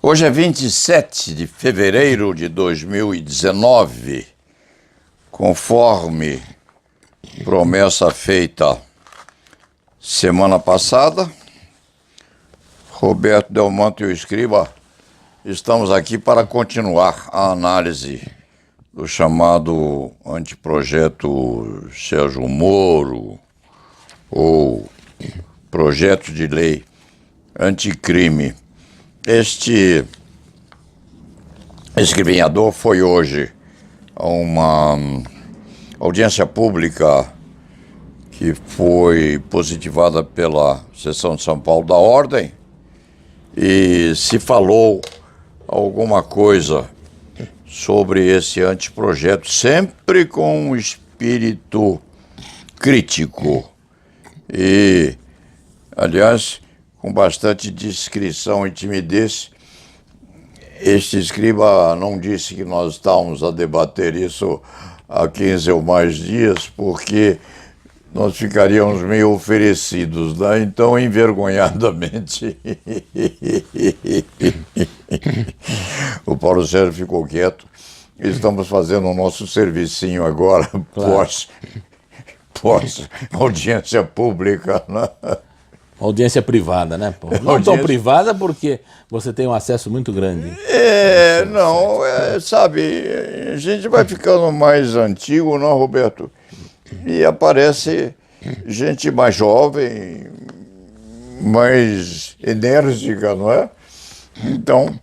Hoje é 27 de fevereiro de 2019, conforme promessa feita semana passada. Roberto Delmanto e o Escriba estamos aqui para continuar a análise do chamado anteprojeto Sérgio Moro, ou projeto de lei anticrime. Este escrivinhador foi hoje a uma audiência pública que foi positivada pela seção de São Paulo da Ordem e se falou alguma coisa sobre esse anteprojeto, sempre com um espírito crítico e, aliás, com bastante discrição e timidez. Este escriba não disse que nós estávamos a debater isso há 15 ou mais dias, porque nós ficaríamos meio oferecidos, né? Então, envergonhadamente, o Paulo Sérgio ficou quieto. Estamos fazendo o nosso servicinho agora, Claro. pós audiência pública, né? Audiência privada, né, Paulo? Não tão privada porque você tem um acesso muito grande. Sabe, a gente vai ficando mais antigo, não, Roberto? E aparece gente mais jovem, mais enérgica, não é? Então,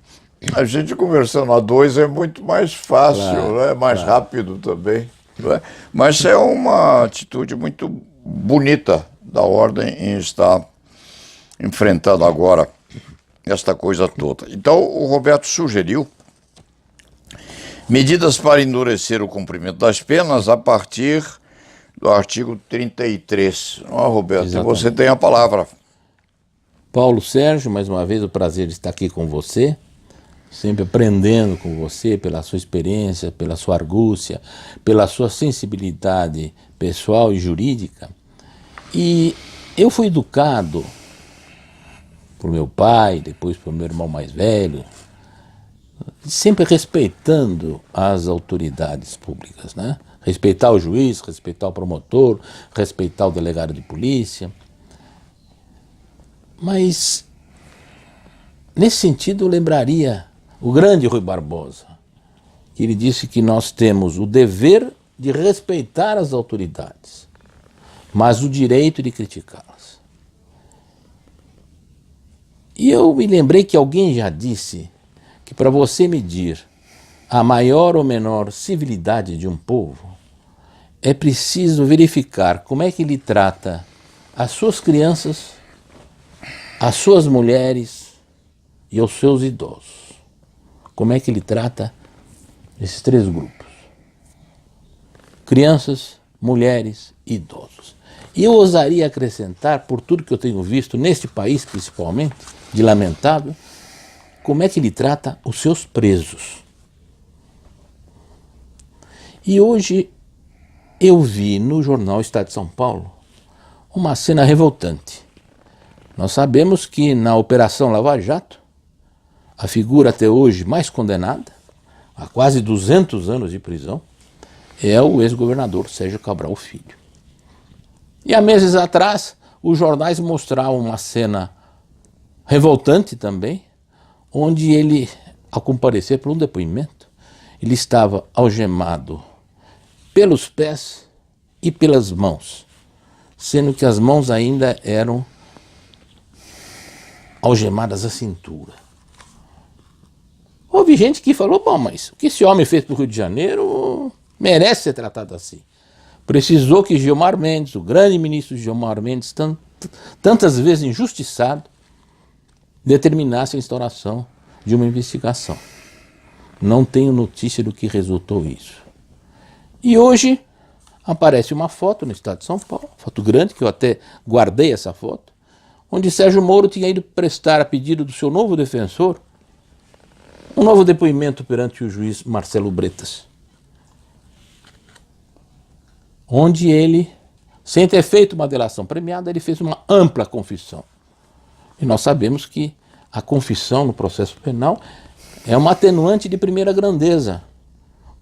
a gente conversando a dois é muito mais fácil, Claro, né? Mais rápido também, não é? Mas é uma atitude muito bonita da Ordem em estar enfrentando agora esta coisa toda. Então, o Roberto sugeriu medidas para endurecer o cumprimento das penas a partir do artigo 33. Não é, Roberto? Exatamente. Você tem a palavra. Paulo Sérgio, mais uma vez, o prazer de estar aqui com você, sempre aprendendo com você pela sua experiência, pela sua argúcia, pela sua sensibilidade pessoal e jurídica. E eu fui educado por meu pai, depois por meu irmão mais velho, sempre respeitando as autoridades públicas, né? Respeitar o juiz, respeitar o promotor, respeitar o delegado de polícia. Mas, nesse sentido, eu lembraria o grande Rui Barbosa, que ele disse que nós temos o dever de respeitar as autoridades, mas o direito de criticá-las. E eu me lembrei que alguém já disse que para você medir a maior ou menor civilidade de um povo, é preciso verificar como é que ele trata as suas crianças, as suas mulheres e os seus idosos. Como é que ele trata esses três grupos? Crianças, mulheres e idosos. E eu ousaria acrescentar, por tudo que eu tenho visto neste país principalmente, de lamentável, como é que ele trata os seus presos. E hoje eu vi no jornal Estado de São Paulo uma cena revoltante. Nós sabemos que na Operação Lava Jato, a figura até hoje mais condenada, a quase 200 anos de prisão, é o ex-governador Sérgio Cabral Filho. E há meses atrás, os jornais mostravam uma cena revoltante também, onde ele, ao comparecer para um depoimento, ele estava algemado pelos pés e pelas mãos, sendo que as mãos ainda eram algemadas à cintura. Houve gente que falou, bom, mas o que esse homem fez para o Rio de Janeiro merece ser tratado assim. Precisou que Gilmar Mendes, o grande ministro Gilmar Mendes, tantas vezes injustiçado, determinasse a instauração de uma investigação. Não tenho notícia do que resultou isso. E hoje aparece uma foto no Estado de São Paulo, foto grande, que eu até guardei essa foto, onde Sérgio Moro tinha ido prestar, a pedido do seu novo defensor, um novo depoimento perante o juiz Marcelo Bretas, onde ele, sem ter feito uma delação premiada, ele fez uma ampla confissão. E nós sabemos que a confissão no processo penal é uma atenuante de primeira grandeza,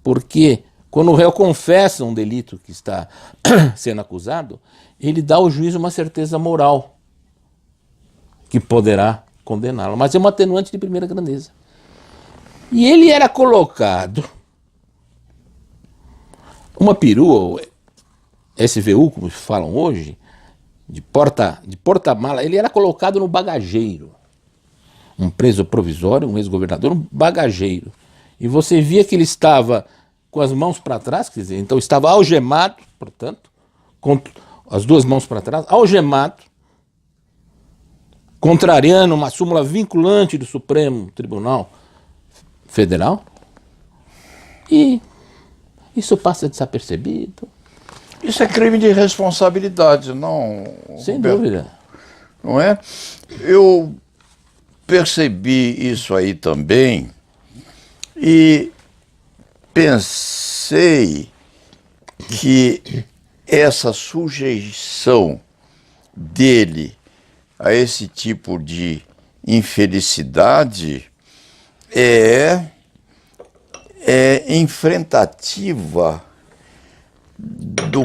porque quando o réu confessa um delito que está sendo acusado, ele dá ao juiz uma certeza moral que poderá condená-lo, mas é uma atenuante de primeira grandeza. E ele era colocado, uma perua, SVU, como falam hoje, de porta-mala, ele era colocado no bagageiro. Um preso provisório, um ex-governador, um bagageiro. E você via que ele estava com as mãos para trás, quer dizer, então estava algemado, portanto, com as duas mãos para trás, algemado, contrariando uma súmula vinculante do Supremo Tribunal Federal. E isso passa desapercebido. Isso é crime de responsabilidade, não? Sem Roberto? dúvida. Não é? Eu percebi isso aí também e pensei que essa sujeição dele a esse tipo de infelicidade é enfrentativa do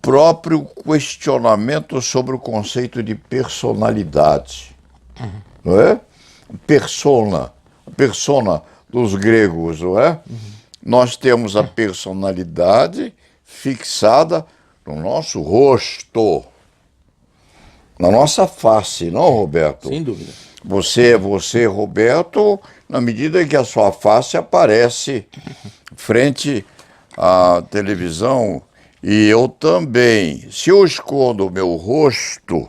próprio questionamento sobre o conceito de personalidade. Não é? Persona dos gregos, não é? Nós temos a personalidade fixada no nosso rosto, na nossa face, não, Roberto? Sem dúvida. Você, Roberto, na medida em que a sua face aparece frente à televisão, e eu também. Se eu escondo o meu rosto,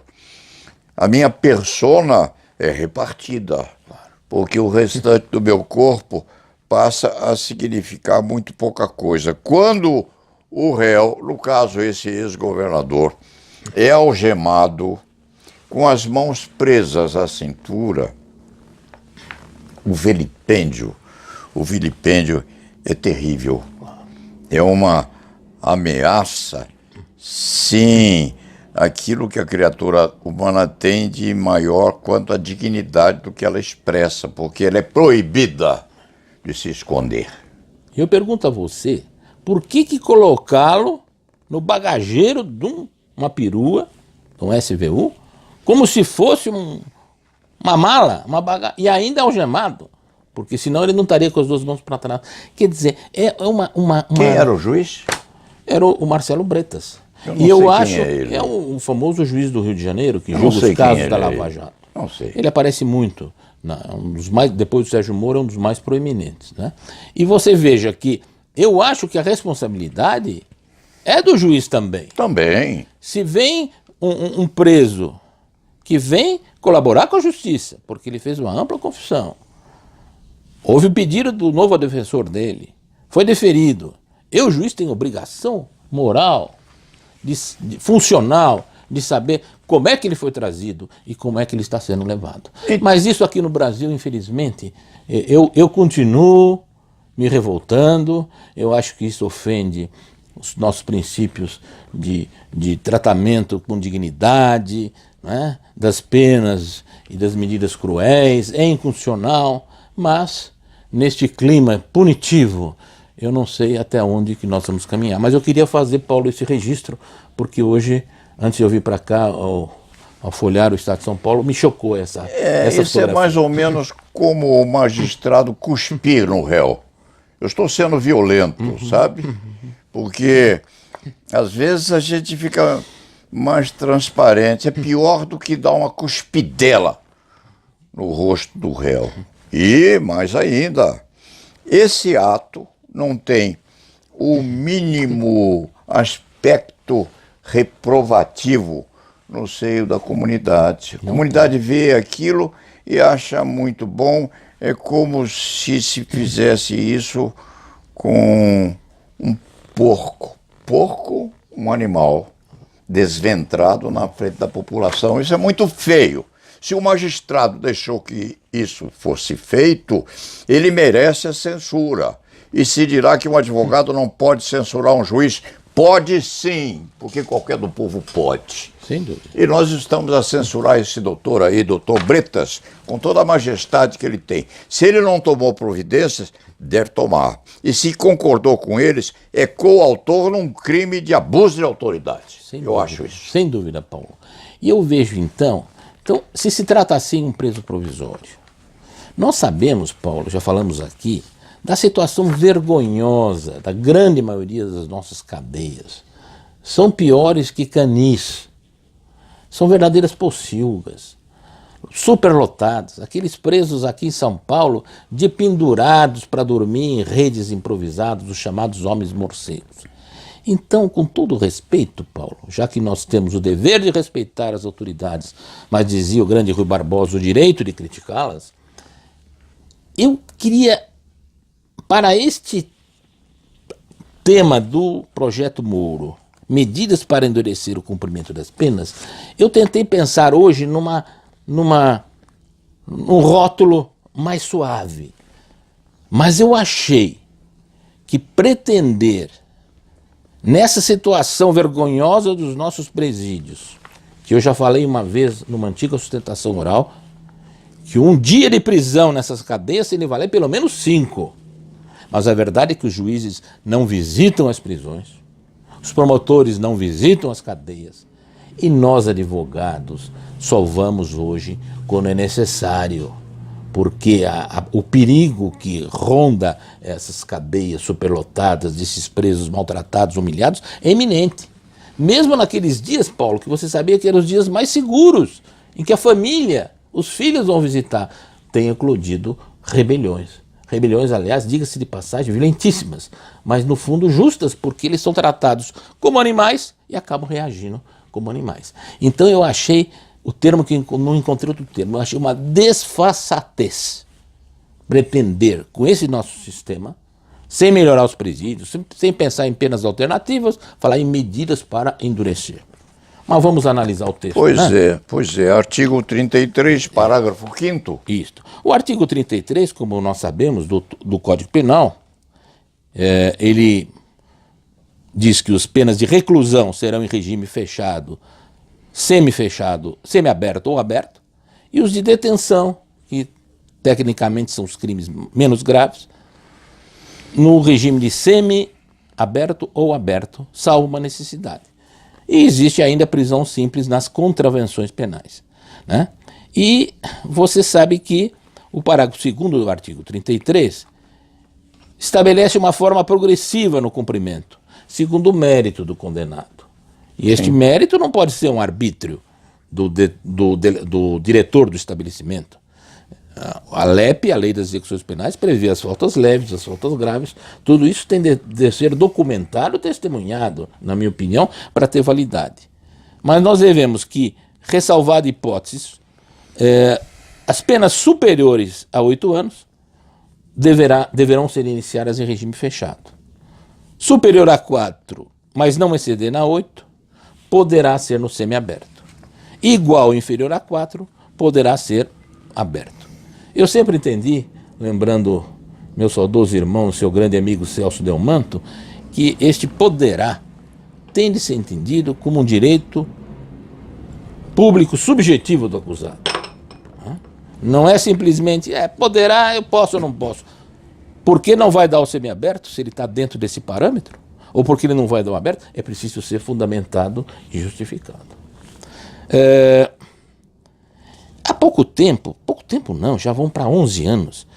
a minha persona é repartida, porque o restante do meu corpo passa a significar muito pouca coisa. Quando o réu, no caso esse ex-governador, é algemado, com as mãos presas à cintura, o vilipêndio é terrível. É uma ameaça, sim, aquilo que a criatura humana tem de maior quanto à dignidade do que ela expressa, porque ela é proibida de se esconder. Eu pergunto a você, por que colocá-lo no bagageiro de uma perua, de um SVU, como se fosse uma mala, e ainda algemado? Porque senão ele não estaria com as duas mãos para trás. Quer dizer, é uma... Quem era o juiz? Era o Marcelo Bretas. Eu não E eu sei acho quem é ele. é o famoso juiz do Rio de Janeiro que Eu não julga sei os quem casos ele da é Lava ele. Jato. Não sei. Ele aparece muito, um dos mais, depois do Sérgio Moro, é um dos mais proeminentes, né? E você veja que eu acho que a responsabilidade é do juiz também. Também. Se vem um preso que vem colaborar com a justiça, porque ele fez uma ampla confissão, houve o pedido do novo defensor dele, foi deferido, o juiz tem obrigação moral, funcional, de saber como é que ele foi trazido e como é que ele está sendo levado. Mas isso aqui no Brasil, infelizmente, eu continuo me revoltando, eu acho que isso ofende os nossos princípios de tratamento com dignidade, né, das penas e das medidas cruéis, é inconstitucional, mas neste clima punitivo, eu não sei até onde que nós vamos caminhar. Mas eu queria fazer, Paulo, esse registro, porque hoje, antes de eu vir para cá, ao folhear o Estado de São Paulo, me chocou essa Isso fotografia. é mais ou menos como o magistrado cuspir no réu. Eu estou sendo violento, sabe? Porque às vezes a gente fica mais transparente. É pior do que dar uma cuspidela no rosto do réu. E, mais ainda, esse ato não tem o mínimo aspecto reprovativo no seio da comunidade. A comunidade vê aquilo e acha muito bom. É como se fizesse isso com um porco. Porco, um animal desventrado na frente da população. Isso é muito feio. Se o magistrado deixou que isso fosse feito, ele merece a censura. E se dirá que um advogado não pode censurar um juiz, Pode sim, porque qualquer do povo pode. Sem dúvida. E nós estamos a censurar esse doutor aí, doutor Bretas, com toda a majestade que ele tem. Se ele não tomou providências, deve tomar. E se concordou com eles, é coautor num crime de abuso de autoridade. Eu acho isso. Sem dúvida, Paulo. E eu vejo então, se trata assim um preso provisório. Nós sabemos, Paulo, já falamos aqui, da situação vergonhosa da grande maioria das nossas cadeias. São piores que canis. São verdadeiras pocilgas, superlotadas. Aqueles presos aqui em São Paulo, de pendurados para dormir em redes improvisadas, os chamados homens morcegos. Então, com todo respeito, Paulo, já que nós temos o dever de respeitar as autoridades, mas dizia o grande Rui Barbosa, o direito de criticá-las, eu queria, para este tema do projeto Moro, medidas para endurecer o cumprimento das penas, eu tentei pensar hoje num rótulo mais suave. Mas eu achei que pretender, nessa situação vergonhosa dos nossos presídios, que eu já falei uma vez numa antiga sustentação oral, que um dia de prisão nessas cadeias tem de valer pelo menos 5. Mas a verdade é que os juízes não visitam as prisões, os promotores não visitam as cadeias, e nós, advogados, só vamos hoje quando é necessário, porque o perigo que ronda essas cadeias superlotadas, desses presos maltratados, humilhados, é iminente. Mesmo naqueles dias, Paulo, que você sabia que eram os dias mais seguros, em que a família, os filhos vão visitar, tem eclodido rebeliões. Rebeliões, aliás, diga-se de passagem, violentíssimas, mas no fundo justas, porque eles são tratados como animais e acabam reagindo como animais. Então eu achei o termo que não encontrei outro termo, eu achei uma desfaçatez pretender com esse nosso sistema, sem melhorar os presídios, sem pensar em penas alternativas, falar em medidas para endurecer. Mas vamos analisar o texto. Pois é. Artigo 33, parágrafo 5º. Isto. O artigo 33, como nós sabemos, do Código Penal, ele diz que as penas de reclusão serão em regime fechado, semifechado, semiaberto ou aberto, e os de detenção, que tecnicamente são os crimes menos graves, no regime de semi-aberto ou aberto, salvo uma necessidade. E existe ainda a prisão simples nas contravenções penais, né? E você sabe que o parágrafo 2º do artigo 33 estabelece uma forma progressiva no cumprimento, segundo o mérito do condenado. E este mérito não pode ser um arbítrio do diretor do estabelecimento. A LEP, a Lei das Execuções Penais, prevê as faltas leves, as faltas graves. Tudo isso tem de ser documentado, testemunhado, na minha opinião, para ter validade. Mas nós devemos que, ressalvada hipóteses, as penas superiores a 8 anos deverão ser iniciadas em regime fechado. Superior a 4, mas não exceder na 8, poderá ser no semiaberto. Igual ou inferior a 4, poderá ser aberto. Eu sempre entendi, lembrando meu saudoso irmão, seu grande amigo Celso Delmanto, que este poderá tem de ser entendido como um direito público subjetivo do acusado. Não é simplesmente, poderá, eu posso ou não posso. Por que não vai dar o semiaberto se ele está dentro desse parâmetro? Ou porque ele não vai dar o aberto? É preciso ser fundamentado e justificado. Há pouco tempo não, já vão para 11 anos,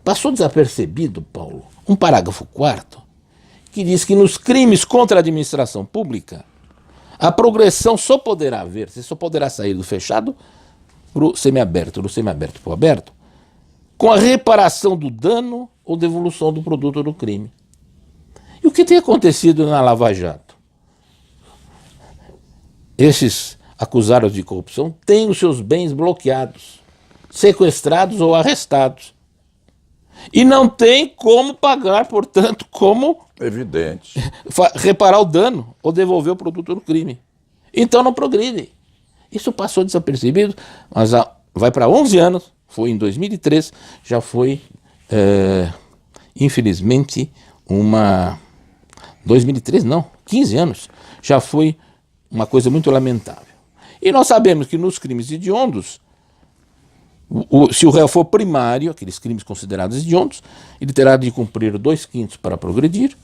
passou desapercebido, Paulo, um parágrafo 4º, que diz que nos crimes contra a administração pública, a progressão só poderá haver, você só poderá sair do fechado para o semiaberto, do semiaberto para o aberto, com a reparação do dano ou devolução do produto do crime. E o que tem acontecido na Lava Jato? Esses acusados de corrupção têm os seus bens bloqueados, sequestrados ou arrestados. E não tem como pagar, portanto, como evidente reparar o dano ou devolver o produto do crime. Então não progridem. Isso passou desapercebido, mas vai para 11 anos, foi em 2003, já foi, infelizmente, uma 2013 não, 15 anos, já foi uma coisa muito lamentável. E nós sabemos que nos crimes hediondos, se o réu for primário, aqueles crimes considerados hediondos, ele terá de cumprir 2/5 para progredir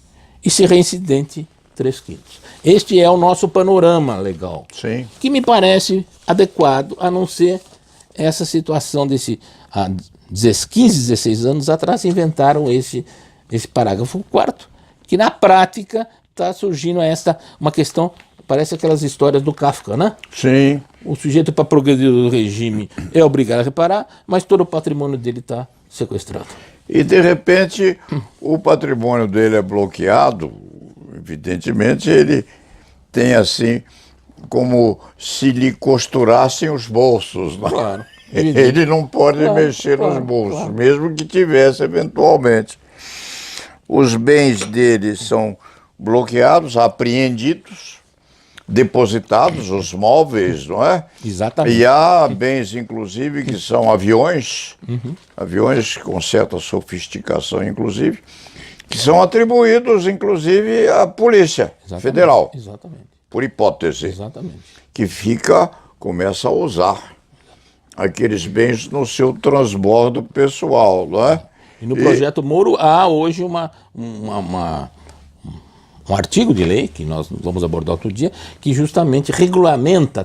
e se reincidente 3/5. Este é o nosso panorama legal, Sim. que me parece adequado, a não ser essa situação desse... Há 15, 16 anos atrás inventaram esse parágrafo 4º, que na prática está surgindo uma questão, parece aquelas histórias do Kafka, né? Sim. O sujeito, para progredir do regime, é obrigado a reparar, mas todo o patrimônio dele está sequestrado. E de repente o patrimônio dele é bloqueado, evidentemente ele tem assim como se lhe costurassem os bolsos, né? Claro. Ele não pode mexer nos bolsos, mesmo que tivesse eventualmente. Os bens dele são bloqueados, apreendidos, depositados, os móveis, não é? Exatamente. E há bens, inclusive, que são aviões, aviões com certa sofisticação, inclusive, que são atribuídos, inclusive, à Polícia Federal, Exatamente. por hipótese, Exatamente. que começa a usar aqueles bens no seu transbordo pessoal, não é? E no projeto Moro há hoje um artigo de lei, que nós vamos abordar outro dia, que justamente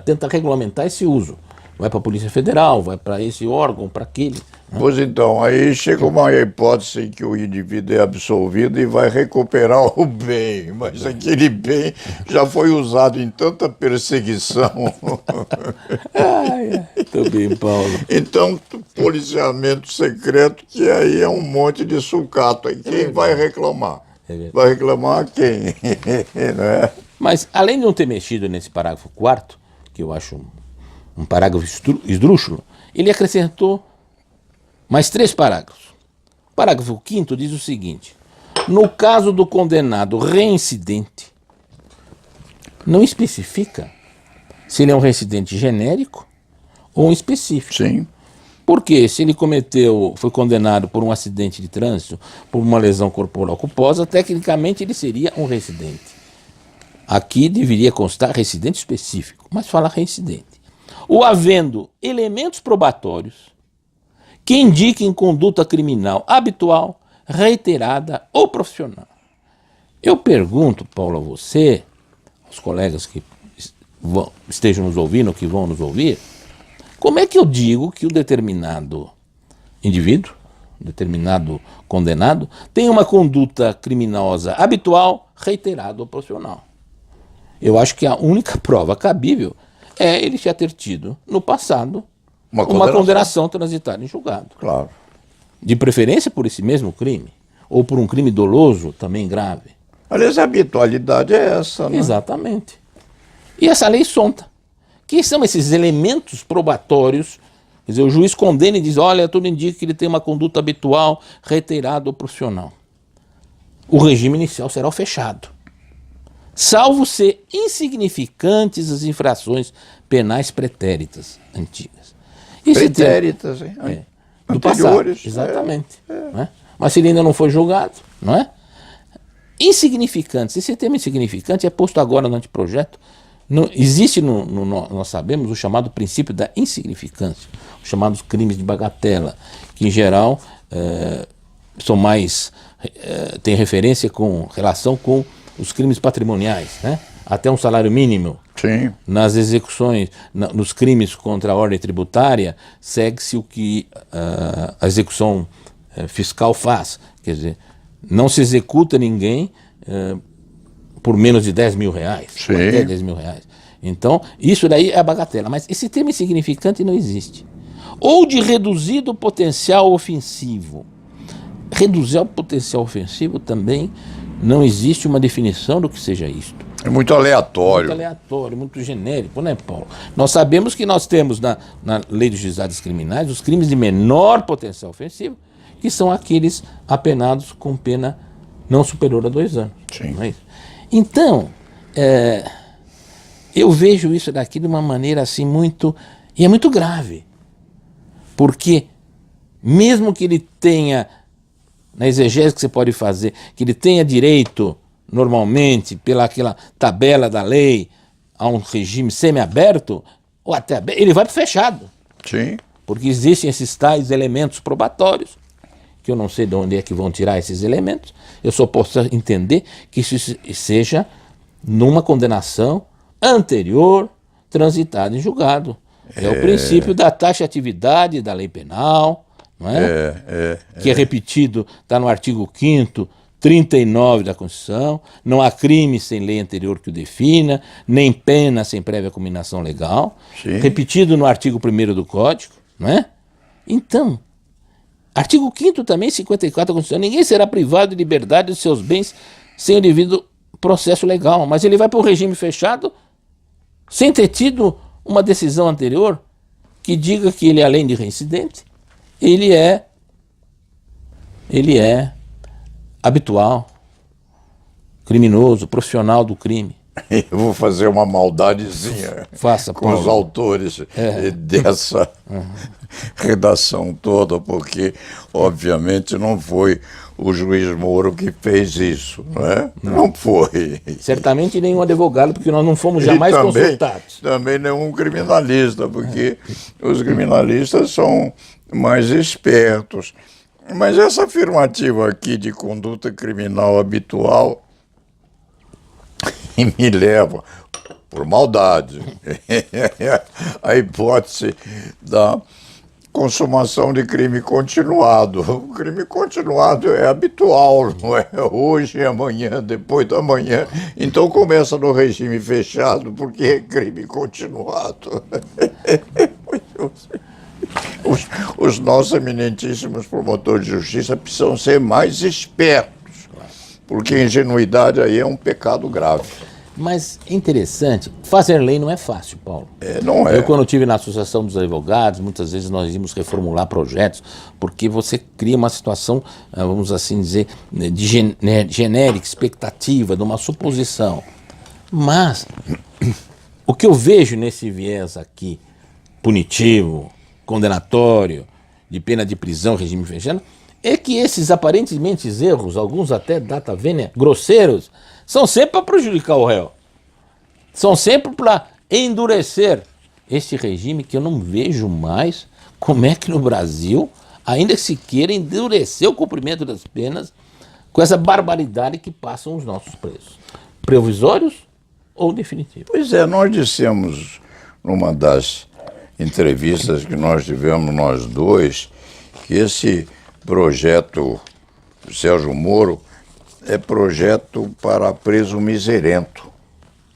tenta regulamentar esse uso. Vai para a Polícia Federal, vai para esse órgão, para aquele. Né? Pois então, aí chega uma hipótese em que o indivíduo é absolvido e vai recuperar o bem, mas aquele bem já foi usado em tanta perseguição. Muito bem, Paulo. Então, policiamento secreto, que aí é um monte de sucata. E quem vai reclamar? Vai reclamar quem? Não é? Mas, além de não ter mexido nesse parágrafo 4º, que eu acho um parágrafo esdrúxulo, ele acrescentou mais 3 parágrafos. O parágrafo 5º diz o seguinte: no caso do condenado reincidente, não especifica se ele é um reincidente genérico ou um específico. Sim. Porque se ele foi condenado por um acidente de trânsito, por uma lesão corporal culposa, tecnicamente ele seria um reincidente. Aqui deveria constar reincidente específico, mas fala reincidente. Ou havendo elementos probatórios que indiquem conduta criminal habitual, reiterada ou profissional. Eu pergunto, Paulo, a você, aos colegas que estejam nos ouvindo, que vão nos ouvir, como é que eu digo que o determinado indivíduo, determinado condenado, tem uma conduta criminosa habitual, reiterada ou profissional? Eu acho que a única prova cabível é ele já ter tido, no passado, uma condenação transitada em julgado. Claro. De preferência por esse mesmo crime, ou por um crime doloso, também grave. Aliás, a habitualidade é essa, né? Exatamente. E essa lei solta. Que são esses elementos probatórios? Quer dizer, o juiz condena e diz, olha, tudo indica que ele tem uma conduta habitual, reiterada ou profissional. O regime inicial será o fechado. Salvo ser insignificantes as infrações penais pretéritas antigas. Pretéritas, hein? Do passado, exatamente. Né? Mas se ele ainda não foi julgado, não é? Insignificantes. Esse termo insignificante é posto agora no anteprojeto. Existe, nós sabemos, o chamado princípio da insignificância, os chamados crimes de bagatela, que em geral são mais, têm relação com os crimes patrimoniais, né? Até um salário mínimo. Sim. Nas execuções, nos crimes contra a ordem tributária, segue-se o que a execução fiscal faz. Quer dizer, não se executa ninguém por menos de 10 mil reais, Sim. Até 10 mil reais. Então, isso daí é a bagatela, mas esse termo insignificante não existe. Ou de reduzido potencial ofensivo. Reduzir o potencial ofensivo também não existe uma definição do que seja isto. É muito aleatório. Muito aleatório, muito genérico, né, Paulo? Nós sabemos que nós temos na Lei dos Juizados Criminais os crimes de menor potencial ofensivo, que são aqueles apenados com pena não superior a 2 anos. Sim. Não é isso? Então, eu vejo isso daqui de uma maneira assim muito... E é muito grave. Porque mesmo que ele tenha, na exegese que você pode fazer, que ele tenha direito normalmente, pela aquela tabela da lei, a um regime semiaberto, ou até aberto, ele vai para o fechado. Sim. Porque existem esses tais elementos probatórios, que eu não sei de onde é que vão tirar esses elementos, eu só posso entender que isso seja numa condenação anterior, transitada em julgado. É o princípio da taxatividade da lei penal, não é? Que é repetido, está no artigo 5º, 39 da Constituição, não há crime sem lei anterior que o defina, nem pena sem prévia cominação legal, Sim. repetido no artigo 1º do Código, não é? Então, artigo 5º também, 54 da Constituição, ninguém será privado de liberdade dos seus bens sem o devido processo legal, mas ele vai para o regime fechado sem ter tido uma decisão anterior que diga que ele, além de reincidente, ele é habitual, criminoso, profissional do crime. Eu vou fazer uma maldadezinha Faça, com os Paulo. autores dessa redação toda, porque, obviamente, não foi o juiz Moro que fez isso, não é? Não foi. Certamente nenhum advogado, porque nós não fomos jamais consultados. Também nenhum criminalista, porque os criminalistas são mais espertos. Mas essa afirmativa aqui de conduta criminal habitual me leva, por maldade, a hipótese da consumação de crime continuado. O crime continuado é habitual, não é hoje, amanhã, depois da manhã. Então começa no regime fechado, porque é crime continuado. Os nossos eminentíssimos promotores de justiça precisam ser mais espertos, porque ingenuidade aí é um pecado grave. Mas é interessante, fazer lei não é fácil, Paulo. Não é. Eu, quando estive na Associação dos Advogados, muitas vezes nós íamos reformular projetos, porque você cria uma situação, vamos assim dizer, de genérica, expectativa, de uma suposição. Mas o que eu vejo nesse viés aqui, punitivo, condenatório, de pena de prisão, regime fechado, é que esses aparentemente erros, alguns até data vênia, grosseiros, são sempre para prejudicar o réu. São sempre para endurecer este regime que eu não vejo mais como é que no Brasil ainda se queira endurecer o cumprimento das penas com essa barbaridade que passam os nossos presos. Provisórios ou definitivos. Pois é, nós dissemos numa das entrevistas que nós tivemos nós dois que esse projeto do Sérgio Moro é projeto para preso miserento,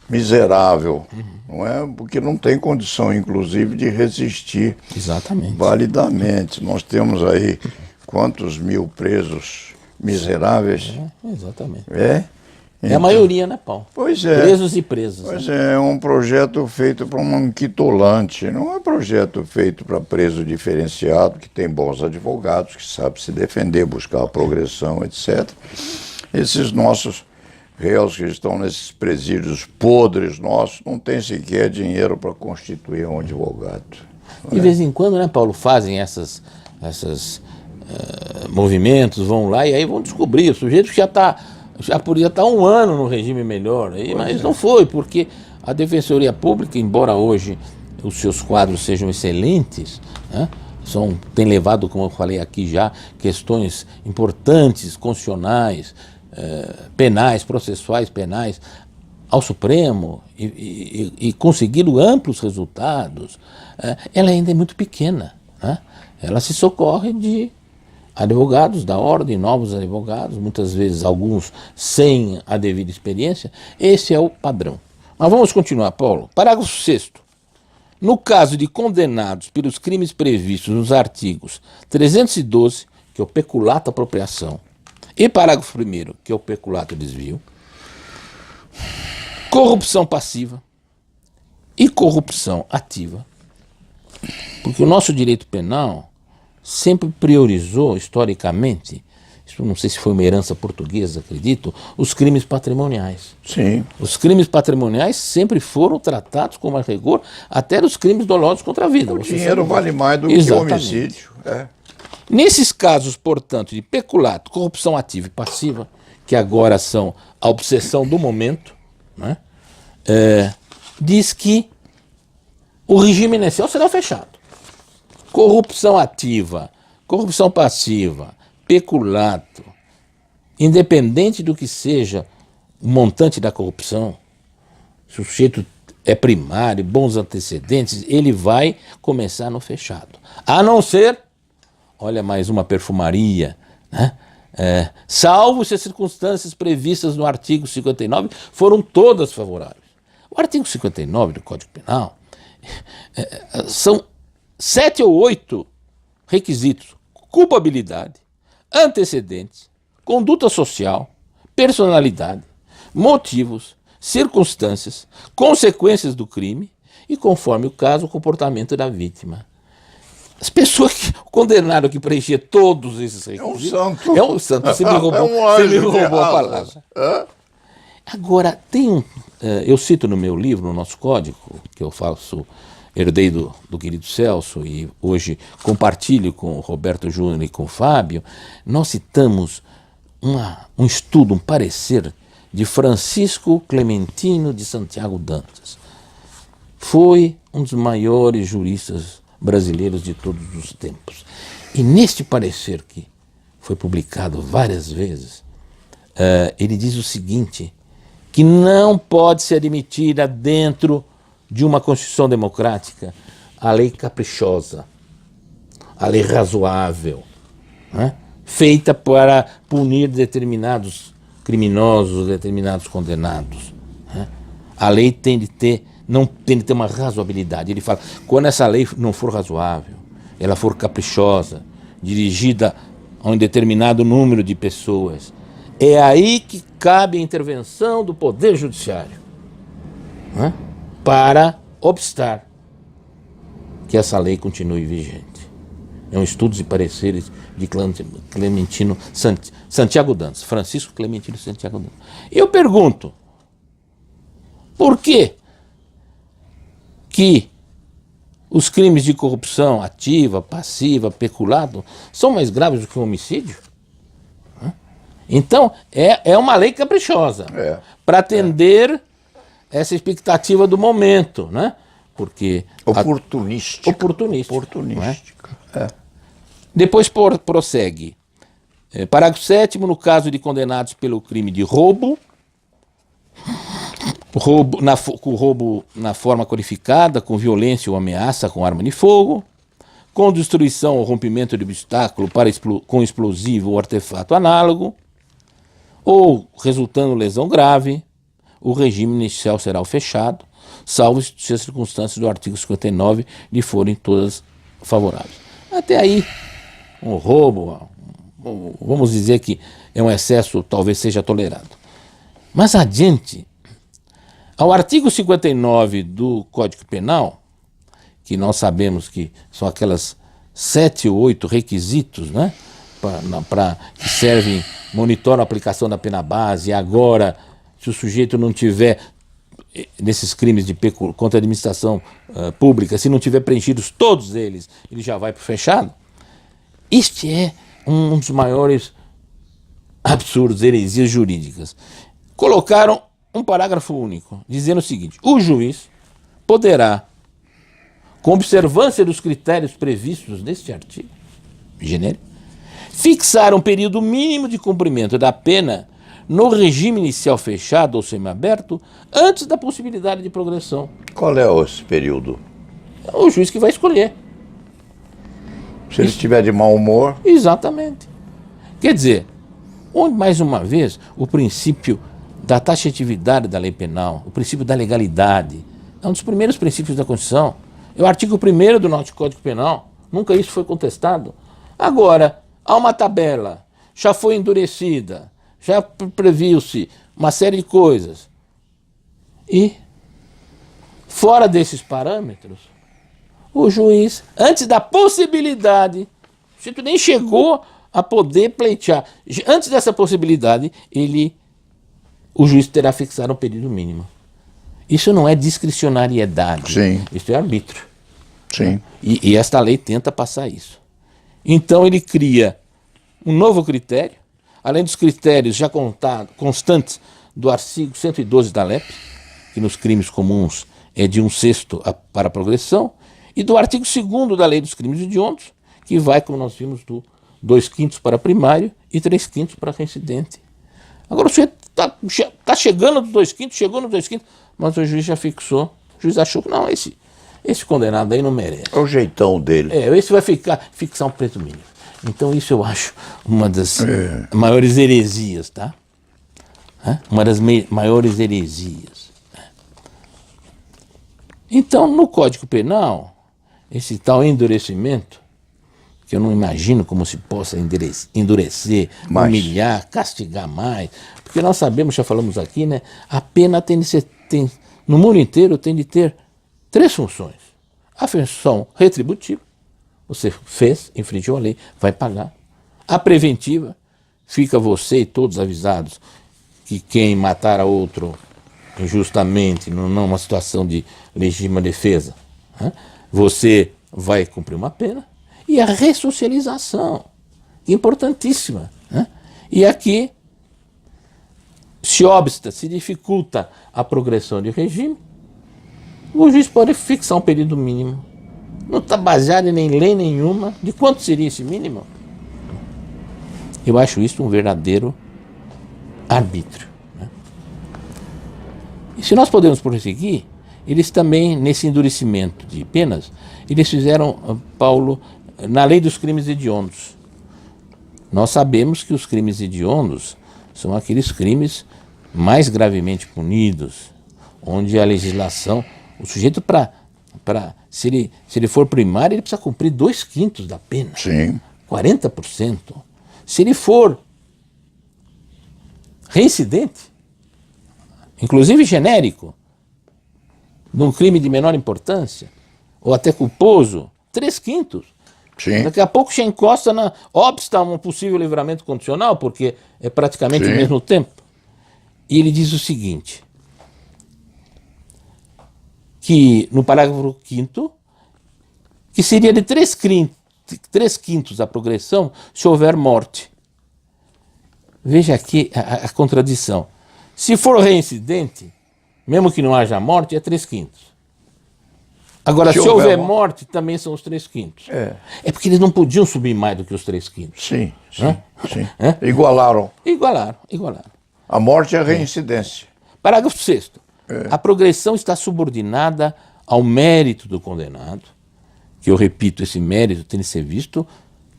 miserável, não é? Porque não tem condição, inclusive, de resistir. Exatamente. Validamente. Nós temos aí quantos mil presos miseráveis? Exatamente. É? É a maioria, né, Paulo? Pois é. Presos e presas. Pois é um projeto feito para um manquitolante, não é projeto feito para preso diferenciado, que tem bons advogados, que sabe se defender, buscar a progressão, etc. Esses nossos réus que estão nesses presídios podres nossos não têm sequer dinheiro para constituir um advogado. De vez em quando, né, Paulo, fazem esses movimentos, vão lá e aí vão descobrir, o sujeito já podia estar 1 ano no regime melhor, aí, mas não foi, porque a Defensoria Pública, embora hoje os seus quadros sejam excelentes, né, tem levado, como eu falei aqui já, questões importantes, constitucionais, penais, processuais penais, ao Supremo e conseguido amplos resultados, ela ainda é muito pequena, né? Ela se socorre de advogados da ordem, novos advogados, muitas vezes alguns sem a devida experiência. Esse é o padrão. Mas vamos continuar, Paulo. Parágrafo 6º. No caso de condenados pelos crimes previstos nos artigos 312, que é o peculato apropriação, e parágrafo 1º, que é o peculato desvio, corrupção passiva e corrupção ativa, porque o nosso direito penal sempre priorizou, historicamente, isso não sei se foi uma herança portuguesa, acredito, os crimes patrimoniais. Sim. Os crimes patrimoniais sempre foram tratados com mais rigor, até os crimes dolosos contra a vida. O dinheiro vale mais do que o homicídio. Nesses casos, portanto, de peculato, corrupção ativa e passiva, que agora são a obsessão do momento, né? Diz que o regime inicial será fechado. Corrupção ativa, corrupção passiva, peculato, independente do que seja o montante da corrupção, se o sujeito é primário, bons antecedentes, ele vai começar no fechado. A não ser, olha mais uma perfumaria, né? Salvo se as circunstâncias previstas no artigo 59 foram todas favoráveis. O artigo 59 do Código Penal são 7 ou 8 requisitos: culpabilidade, antecedentes, conduta social, personalidade, motivos, circunstâncias, consequências do crime e, conforme o caso, o comportamento da vítima. As pessoas que condenaram que preencher todos esses requisitos... santo. É um santo. Você me roubou, Um você me anjo de roubou a asas. palavra. Agora, tem um... eu cito no meu livro, no nosso código, que eu faço, herdei do querido Celso e hoje compartilho com o Roberto Júnior e com o Fábio, nós citamos um estudo, um parecer de Francisco Clementino de Santiago Dantas. Foi um dos maiores juristas brasileiros de todos os tempos. E neste parecer, que foi publicado várias vezes, ele diz o seguinte, que não pode se admitir dentro de uma Constituição democrática a lei caprichosa, a lei razoável, né? Feita para punir determinados criminosos, determinados condenados, né? A lei tem de ter uma razoabilidade. Ele fala, quando essa lei não for razoável, ela for caprichosa, dirigida a um determinado número de pessoas, é aí que cabe a intervenção do Poder Judiciário, né? Para obstar que essa lei continue vigente. É um estudo e pareceres de Clementino Santiago Dantas, Francisco Clementino Santiago Dantas. Eu pergunto, por que os crimes de corrupção ativa, passiva, peculado são mais graves do que o homicídio? Então, é uma lei caprichosa para atender essa expectativa do momento, né? Porque Oportunística. Oportunística. Depois prossegue. Parágrafo 7º, no caso de condenados pelo crime de roubo na forma qualificada, com violência ou ameaça com arma de fogo, com destruição ou rompimento de obstáculo com explosivo ou artefato análogo, ou resultando lesão grave, o regime inicial será o fechado, salvo se as circunstâncias do artigo 59 lhe forem todas favoráveis. Até aí, um roubo, vamos dizer que é um excesso, talvez seja tolerado. Mas adiante, ao artigo 59 do Código Penal, que nós sabemos que são aquelas 7 ou 8 requisitos, né, que servem, monitoram a aplicação da pena base, e agora, se o sujeito não tiver, nesses crimes contra a administração pública, se não tiver preenchidos todos eles, ele já vai para o fechado. Este é um dos maiores absurdos, heresias jurídicas. Colocaram um parágrafo único, dizendo o seguinte: o juiz poderá, com observância dos critérios previstos neste artigo genérico, fixar um período mínimo de cumprimento da pena no regime inicial fechado ou semiaberto antes da possibilidade de progressão. Qual é esse período? É o juiz que vai escolher. Se ele estiver de mau humor... Exatamente. Quer dizer, mais uma vez, o princípio da taxatividade da lei penal, o princípio da legalidade, é um dos primeiros princípios da Constituição. É o artigo 1º do nosso Código Penal. Nunca isso foi contestado. Agora, há uma tabela, já foi endurecida, já previu-se uma série de coisas. E, fora desses parâmetros, o juiz, antes da possibilidade, o sujeito nem chegou a poder pleitear, antes dessa possibilidade, o juiz terá fixado um período mínimo. Isso não é discricionariedade, Sim. Isso é arbítrio. Sim. E esta lei tenta passar isso. Então ele cria um novo critério, além dos critérios já constantes do artigo 112 da LEP, que nos crimes comuns é de 1/6 para a progressão, e do artigo 2º da Lei dos Crimes Hediondos, que vai, como nós vimos, do 2/5 para primário e 3/5 para reincidente. Agora o sujeito está chegando do 2/5, chegou no 2/5, mas o juiz já fixou, o juiz achou que não, esse condenado aí não merece. É o jeitão dele. Esse vai fixar um preço mínimo. Então isso eu acho uma das maiores heresias, tá? Uma das maiores heresias. Então, no Código Penal, esse tal endurecimento, que eu não imagino como se possa endurecer, humilhar, castigar mais, porque nós sabemos, já falamos aqui, né? A pena no mundo inteiro tem de ter 3 funções. A função retributiva, você fez, infringiu a lei, vai pagar. A preventiva, fica você e todos avisados que quem matar a outro injustamente, numa situação de legítima defesa, você vai cumprir uma pena. E a ressocialização, importantíssima. E aqui se obsta, se dificulta a progressão de regime, o juiz pode fixar um período mínimo. Não está baseado em nem lei nenhuma. De quanto seria esse mínimo? Eu acho isso um verdadeiro arbítrio. E se nós podemos prosseguir, eles também, nesse endurecimento de penas, eles fizeram, Paulo, na lei dos crimes hediondos. Nós sabemos que os crimes hediondos são aqueles crimes mais gravemente punidos, onde a legislação, o sujeito se ele for primário, ele precisa cumprir 2/5 da pena. Sim. 40%. Se ele for reincidente, inclusive genérico, num crime de menor importância, ou até culposo, 3/5. Sim. Daqui a pouco já encosta obsta um possível livramento condicional, porque é praticamente o mesmo tempo. E ele diz o seguinte, que no parágrafo 5º, que seria de 3/5 a progressão se houver morte. Veja aqui a contradição. Se for reincidente, mesmo que não haja morte, é 3/5. Agora, se houver morte, também são os 3/5. É porque eles não podiam subir mais do que os 3/5. Sim. Igualaram. Igualaram. A morte é a reincidência. Parágrafo 6º. A progressão está subordinada ao mérito do condenado, que eu repito, esse mérito tem de ser visto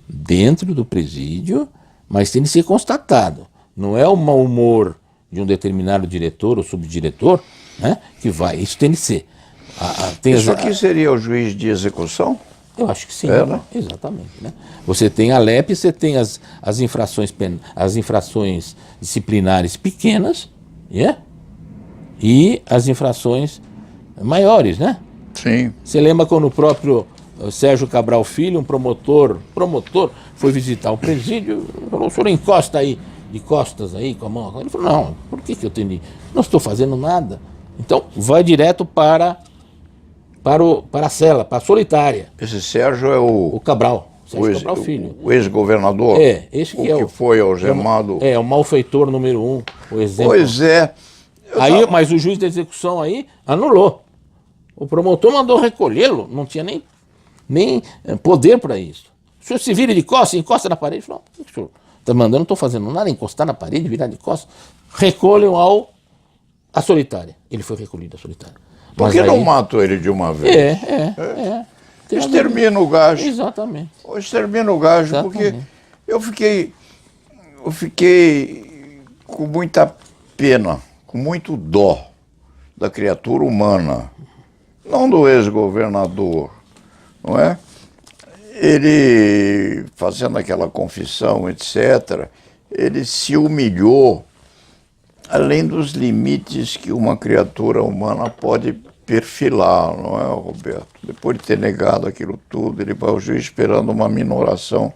dentro do presídio, mas tem de ser constatado. Não é o mau humor de um determinado diretor ou subdiretor, que vai, isso tem de ser. Isso aqui seria o juiz de execução? Eu acho que sim, né? Exatamente. Né? Você tem a LEP, você tem as infrações disciplinares pequenas, e as infrações maiores, né? Sim. Você lembra quando o próprio Sérgio Cabral Filho, um promotor, foi visitar o presídio, falou, o senhor encosta aí, de costas aí, com a mão. Ele falou, não, por que eu tenho de... Não estou fazendo nada. Então, vai direto para a cela, para a solitária. Esse Sérgio é o Cabral. Sérgio Cabral Filho. O ex-governador? Esse que foi algemado. O malfeitor número 1, o exemplo. Pois é. Mas o juiz da execução aí anulou. O promotor mandou recolhê-lo, não tinha nem poder para isso. O senhor se vira de costas, encosta na parede. Falou, o que o senhor está mandando? Não estou fazendo nada, encostar na parede, virar de costas. Recolham a solitária. Ele foi recolhido à solitária. Por que não matou ele de uma vez? Extermina o gajo. Exatamente. Extermina o gajo, porque eu fiquei com muita pena, com muito dó da criatura humana, não do ex-governador, não é? Ele, fazendo aquela confissão, etc., ele se humilhou além dos limites que uma criatura humana pode perfilar, não é, Roberto? Depois de ter negado aquilo tudo, ele vai ao juiz esperando uma minoração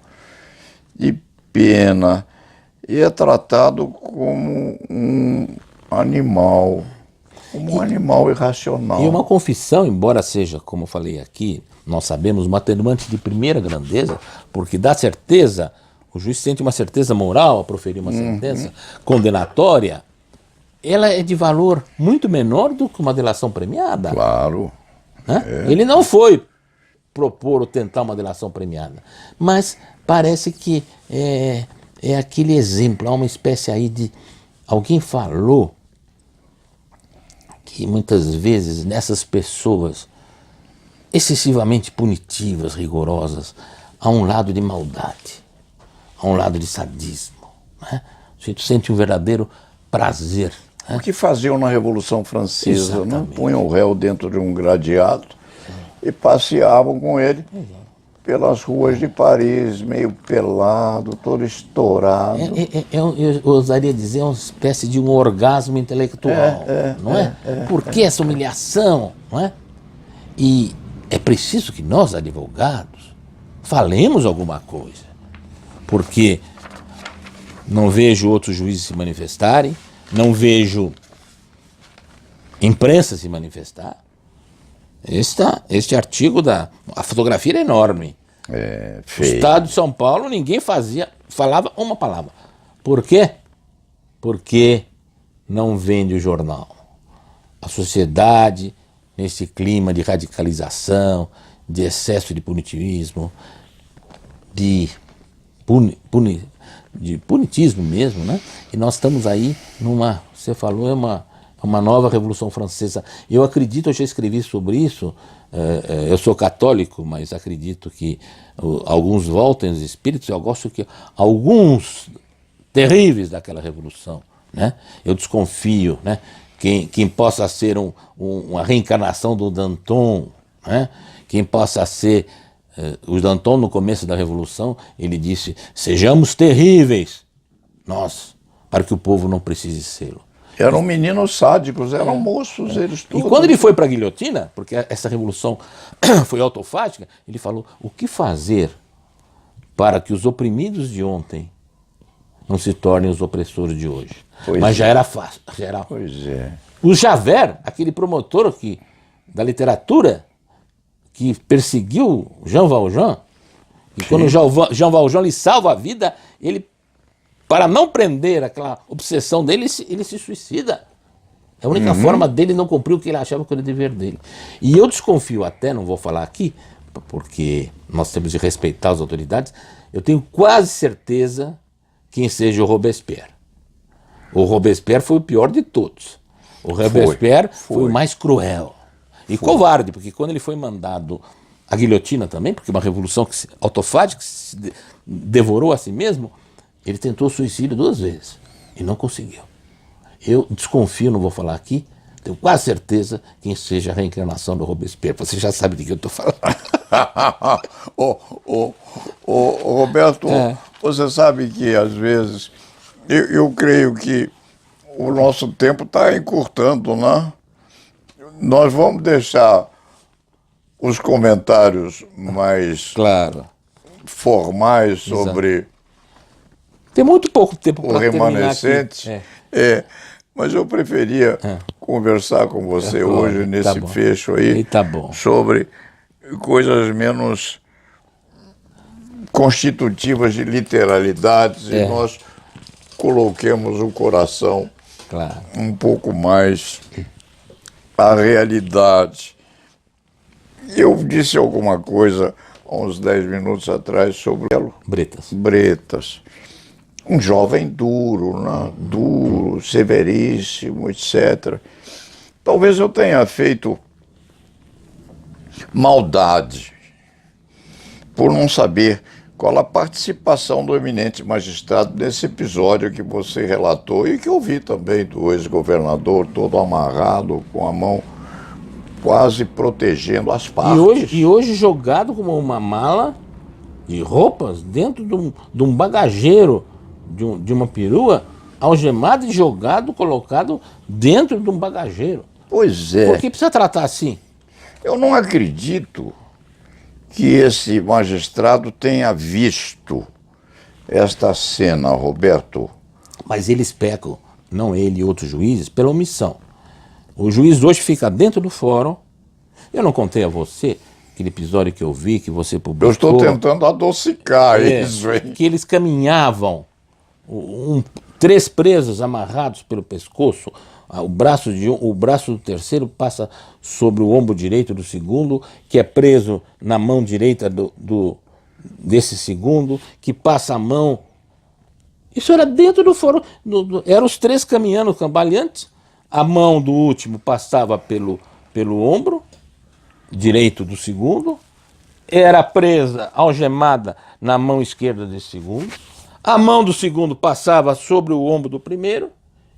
de pena e é tratado como um animal irracional. E uma confissão, embora seja, como eu falei aqui, nós sabemos, uma atenuante de primeira grandeza, porque dá certeza o juiz sente uma certeza moral a proferir uma sentença condenatória, ela é de valor muito menor do que uma delação premiada. Claro. Né? Ele não foi propor ou tentar uma delação premiada, mas parece que é aquele exemplo, há uma espécie aí de... Alguém falou que muitas vezes nessas pessoas excessivamente punitivas, rigorosas, há um lado de maldade, há um lado de sadismo. Né? O sujeito sente um verdadeiro prazer. O que faziam na Revolução Francesa, né? Exatamente. Punham o réu dentro de um gradeado e passeavam com ele pelas ruas de Paris, meio pelado, todo estourado. Eu ousaria dizer, é uma espécie de um orgasmo intelectual, não é? Por que essa humilhação, não é? E é preciso que nós, advogados, falemos alguma coisa, porque não vejo outros juízes se manifestarem, não vejo imprensa se manifestar. Este artigo a fotografia era enorme. O Feio. Estado de São Paulo, ninguém falava uma palavra. Por quê? Porque não vende o jornal. A sociedade, nesse clima de radicalização, de excesso de punitivismo, de punitismo mesmo, né? E nós estamos aí você falou, é uma nova Revolução Francesa. Eu acredito, eu já escrevi sobre isso, eu sou católico, mas acredito que alguns voltem os espíritos, eu gosto que alguns terríveis daquela Revolução, né? Eu desconfio, né? Quem possa ser uma reencarnação do Danton, né? Quem possa ser... o Danton, no começo da Revolução, ele disse, sejamos terríveis, nós, para que o povo não precise sê-lo. Eram meninos sádicos, eram moços, eles todos. E quando ele foi para a guilhotina, porque essa revolução foi autofágica, ele falou, o que fazer para que os oprimidos de ontem não se tornem os opressores de hoje? Mas já era fácil. Pois é. O Javert, aquele promotor da literatura que perseguiu Jean Valjean, e quando Jean Valjean lhe salva a vida, ele, para não prender aquela obsessão dele, ele se suicida. É a única forma dele não cumprir o que ele achava que era o dever dele. E eu desconfio até, não vou falar aqui, porque nós temos de respeitar as autoridades, eu tenho quase certeza quem seja o Robespierre. O Robespierre foi o pior de todos. O Robespierre foi o mais cruel. E covarde, porque quando ele foi mandado à guilhotina também, porque uma revolução autofágica que se devorou a si mesmo, ele tentou suicídio 2 vezes e não conseguiu. Eu desconfio, não vou falar aqui, tenho quase certeza quem seja a reencarnação do Robespierre. Você já sabe de que eu estou falando. Roberto, você sabe que às vezes eu creio que o nosso tempo está encurtando, né? Nós vamos deixar os comentários mais formais sobre tem muito pouco tempo o remanescente. Mas eu preferia conversar com você hoje nesse fecho aí sobre coisas menos constitutivas de literalidades e nós coloquemos o coração um pouco mais à realidade. Eu disse alguma coisa há uns 10 minutos atrás sobre Bretas. Um jovem duro, né? Duro, severíssimo, etc. Talvez eu tenha feito maldade por não saber qual a participação do eminente magistrado nesse episódio que você relatou e que eu vi também do ex-governador todo amarrado, com a mão quase protegendo as partes. E hoje jogado como uma mala de roupas dentro de um bagageiro, de uma perua, algemado e jogado, colocado dentro de um bagageiro. Pois é. Por que precisa tratar assim? Eu não acredito que esse magistrado tenha visto esta cena, Roberto. Mas eles pecam, não ele e outros juízes, pela omissão. O juiz hoje fica dentro do fórum. Eu não contei a você, aquele episódio que eu vi, que você Eu publicou. estou tentando adocicar isso, hein? Que eles caminhavam, três presos amarrados pelo pescoço, o braço do terceiro passa sobre o ombro direito do segundo, que é preso na mão direita desse segundo, que passa a mão. Isso era dentro do foro. Eram os três caminhando cambaleantes. A mão do último passava pelo ombro direito do segundo, era presa, algemada na mão esquerda desse segundo. A mão do segundo passava sobre o ombro do primeiro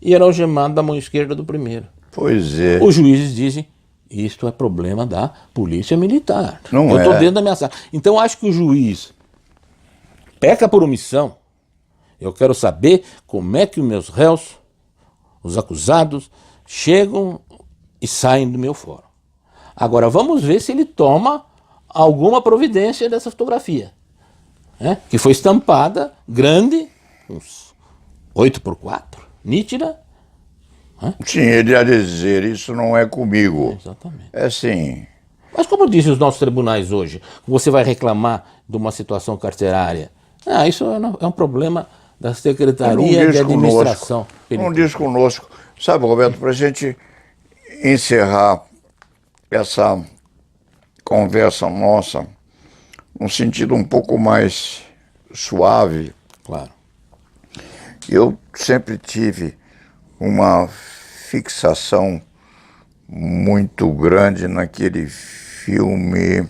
e era algemada na mão esquerda do primeiro. Pois é. Os juízes dizem, isto é problema da polícia militar. Não eu estou é. dentro da minha sala. Então acho que o juiz peca por omissão. Eu quero saber como é que os meus réus, os acusados, chegam e saem do meu fórum. Agora vamos ver se ele toma alguma providência dessa fotografia, né? Que foi estampada, grande, uns 8x4, nítida. Sim, ele ia dizer, isso não é comigo. Exatamente. É assim, Mas como dizem os nossos tribunais hoje, você vai reclamar de uma situação carcerária. Isso é um problema da Secretaria de Administração. Não diz conosco. Sabe, Roberto, para a gente encerrar essa conversa nossa num sentido um pouco mais suave, Claro. eu sempre tive uma fixação muito grande naquele filme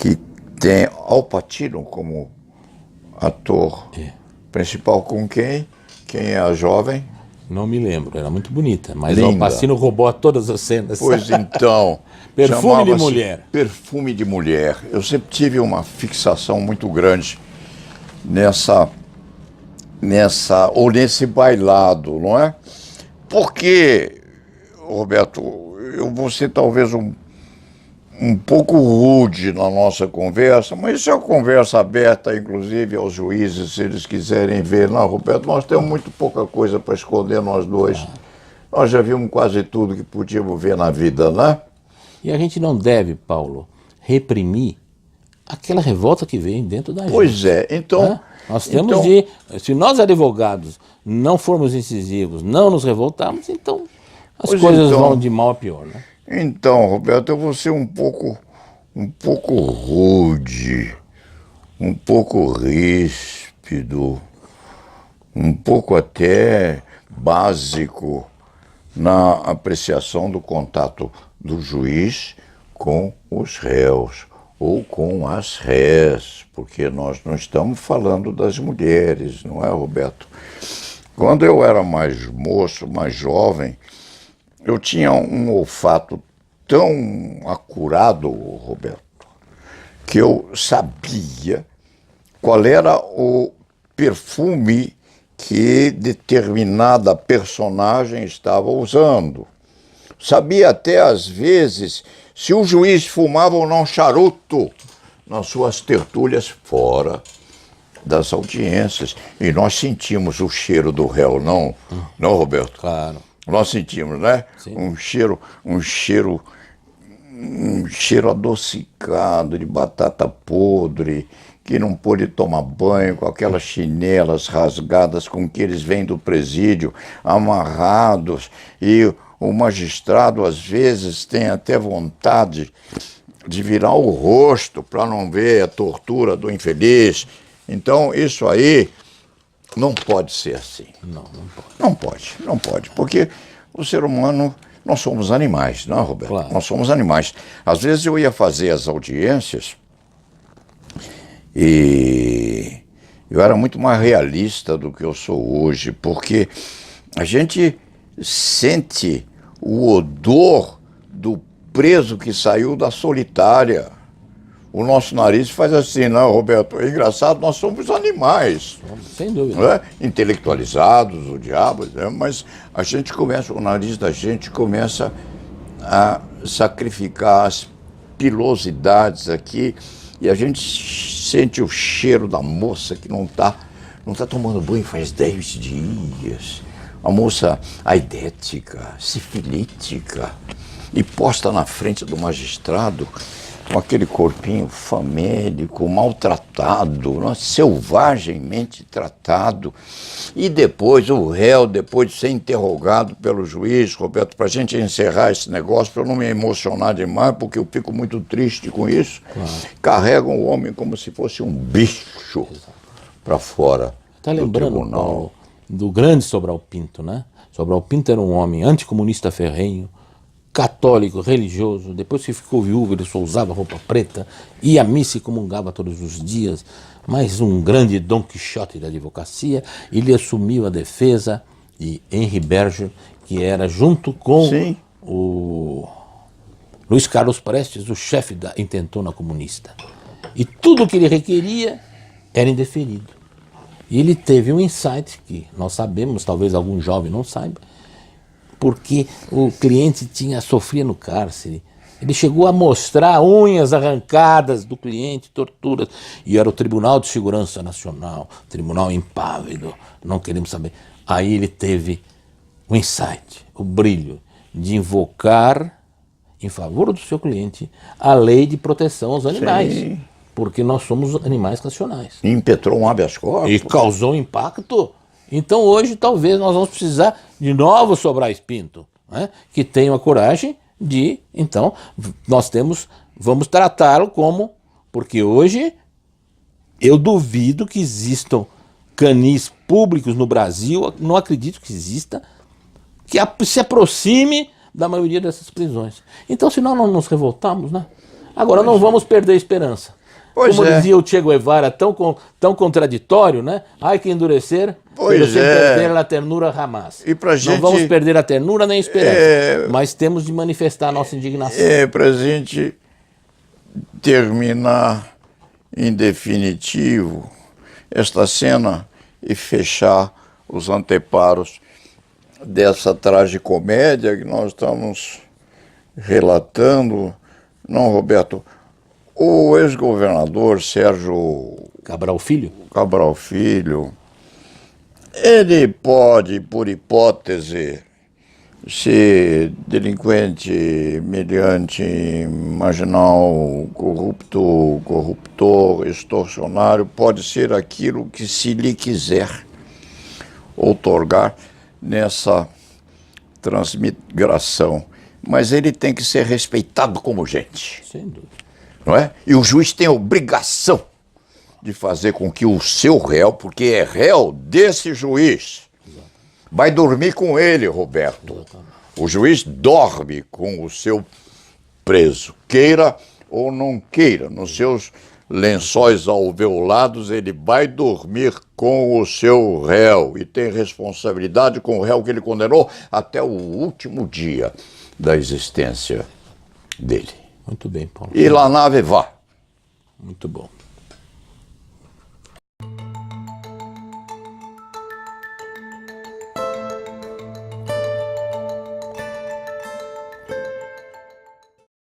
que tem Al Pacino como ator principal, com quem? Quem é a jovem? Não me lembro, era muito bonita, mas Linda. o Pacino roubou todas as cenas. Pois então. Perfume de chamava-se Mulher. Perfume de Mulher. Eu sempre tive uma fixação muito grande nesse bailado, não é? Porque, Roberto, eu vou ser talvez um pouco rude na nossa conversa, mas isso é uma conversa aberta, inclusive, aos juízes, se eles quiserem ver. Não, Roberto, nós temos muito pouca coisa para esconder, nós dois. Nós já vimos quase tudo que podíamos ver na vida, né? E a gente não deve, Paulo, reprimir aquela revolta que vem dentro da gente. Pois é, então... Nós temos se nós advogados não formos incisivos, não nos revoltarmos, então as coisas vão de mal a pior, né? Então, Roberto, eu vou ser um pouco rude, um pouco ríspido, um pouco até básico na apreciação do contato do juiz com os réus ou com as rés, porque nós não estamos falando das mulheres, não é, Roberto? Quando eu era mais moço, mais jovem, eu tinha um olfato tão acurado, Roberto, que eu sabia qual era o perfume que determinada personagem estava usando. Sabia até, às vezes, se o juiz fumava ou não charuto nas suas tertúlias fora das audiências. E nós sentimos o cheiro do réu, não, Roberto? Claro. Nós sentimos, né? Sim. Um cheiro adocicado de batata podre, que não pôde tomar banho, com aquelas chinelas rasgadas com que eles vêm do presídio, amarrados, e o magistrado às vezes tem até vontade de virar o rosto para não ver a tortura do infeliz. Então isso aí não pode ser assim. Não pode, porque o ser humano, nós somos animais, não é, Roberto? Claro. Nós somos animais. Às vezes eu ia fazer as audiências e eu era muito mais realista do que eu sou hoje, porque a gente sente o odor do preso que saiu da solitária. O nosso nariz faz assim, não, Roberto? É engraçado, nós somos animais. Sem dúvida. Não é? Intelectualizados, o diabo, né? Mas a gente começa, o nariz da gente começa a sacrificar as pilosidades aqui e a gente sente o cheiro da moça que não tá tomando banho faz 10 dias. A moça aidética, sifilítica. e posta na frente do magistrado com aquele corpinho famélico, maltratado, selvagemmente tratado. E depois o réu, depois de ser interrogado pelo juiz, Roberto, para a gente encerrar esse negócio, para eu não me emocionar demais, porque eu fico muito triste com isso, carregam o homem como se fosse um bicho para fora Tá do lembrando, tribunal. Paulo, do grande Sobral Pinto, né? Sobral Pinto era um homem anticomunista ferrenho, católico, religioso. Depois que ficou viúvo, ele só usava roupa preta, ia à missa e comungava todos os dias. Mas um grande Dom Quixote da advocacia. Ele assumiu a defesa de Henri Berger, que era, junto com Sim. o Luiz Carlos Prestes, o chefe da intentona comunista. E tudo o que ele requeria era indeferido. E ele teve um insight que nós sabemos, talvez algum jovem não saiba, porque o cliente sofria no cárcere. Ele chegou a mostrar unhas arrancadas do cliente, torturas. E era o Tribunal de Segurança Nacional, tribunal impávido, não queremos saber. Aí ele teve o insight, o brilho de invocar, em favor do seu cliente, a lei de proteção aos animais. Sim. Porque nós somos animais racionais. Impetrou um habeas corpus. E causou impacto. Então hoje talvez nós vamos precisar de novo Sobrais Pinto, né? Que tenham a coragem de, então, vamos tratá-lo como, porque hoje eu duvido que existam canis públicos no Brasil, não acredito que exista, que se aproxime da maioria dessas prisões. Então, se nós não nos revoltamos, né? Agora não vamos perder a esperança. Como dizia o Che Guevara, tão contraditório, né? Ai que endurecer, Pois sem é. perder a ternura jamais. E pra gente- Não vamos perder a ternura nem a esperança, mas temos de manifestar a nossa indignação. Para a gente terminar em definitivo esta cena e fechar os anteparos dessa tragicomédia que nós estamos relatando. Não, Roberto, o ex-governador Sérgio Cabral Filho? Cabral Filho, ele pode, por hipótese, ser delinquente, meliante, marginal, corruptor, extorsionário, pode ser aquilo que se lhe quiser outorgar nessa transmigração. Mas ele tem que ser respeitado como gente. Sem dúvida. Não é? E o juiz tem a obrigação de fazer com que o seu réu, porque é réu desse juiz, vai dormir com ele, Roberto. O juiz dorme com o seu preso, queira ou não queira, nos seus lençóis alveolados, ele vai dormir com o seu réu e tem responsabilidade com o réu que ele condenou até o último dia da existência dele. Muito bem, Paulo. E la nave va. Muito bom.